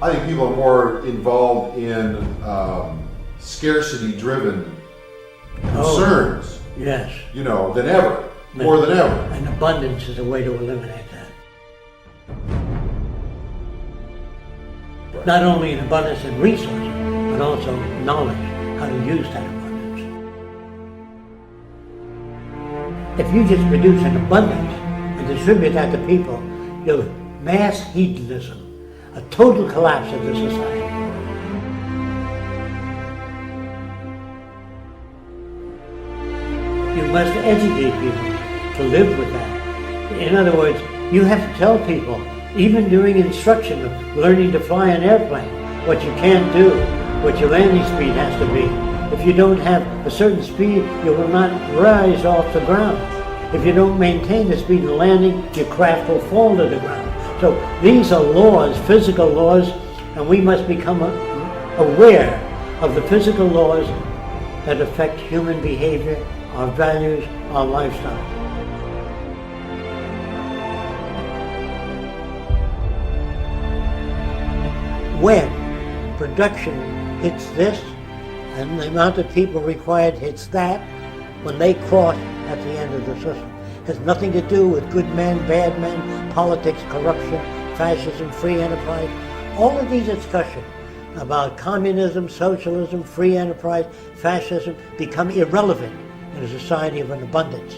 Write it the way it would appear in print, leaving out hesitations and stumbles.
I think people are more involved in scarcity-driven concerns, Yes. you know, than ever, more than ever. And abundance is a way to eliminate that. Right. Not only an abundance in resources, but also knowledge, how to use that abundance. If you just produce an abundance and distribute that to people, you'll mass hedonism, a total collapse of the society. You must educate people to live with that. In other words, you have to tell people, even during instruction of learning to fly an airplane, what you can't do, what your landing speed has to be. If you don't have a certain speed, you will not rise off the ground. If you don't maintain the speed of landing, your craft will fall to the ground. So these are laws, physical laws, and we must become aware of the physical laws that affect human behavior, our values, our lifestyle. When production hits this, and the amount of people required hits that, when they cross at the end of the system. It has nothing to do with good men, bad men, politics, corruption, fascism, free enterprise. All of these discussions about communism, socialism, free enterprise, fascism become irrelevant in a society of an abundance.